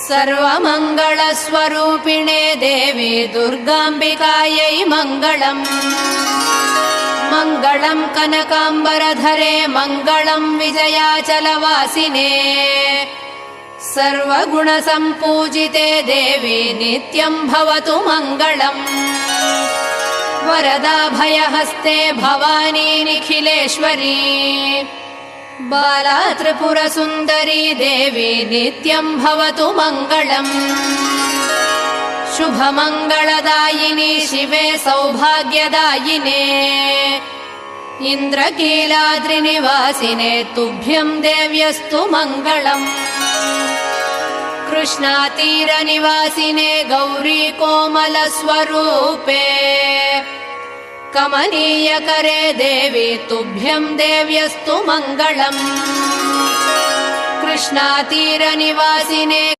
सर्वमङ्गलस्वरूपिणे देवी दुर्गाम्बिकायै मङ्गलम्। मङ्गलम् कनकाम्बरधरे मङ्गलम् विजयाचलवासिने। सर्वगुणसम्पूजिते देवी नित्यम् भवतु मङ्गलम्। वरदाभयहस्ते भवानी निखिलेश्वरी। बाला त्रिपुरसुन्दरी देवी नित्यम् भवतु मङ्गलम्। शुभमङ्गलदायिनी शिवे सौभाग्यदायिने। इन्द्रकीलाद्रिनिवासिने तुभ्यम् देव्यस्तु मङ्गलम्। कृष्णातीरनिवासिने गौरी कोमलस्वरूपे। कमनीयकरे देवी तुभ्यम् देव्यस्तु मङ्गलम्। कृष्णातीरनिवासिने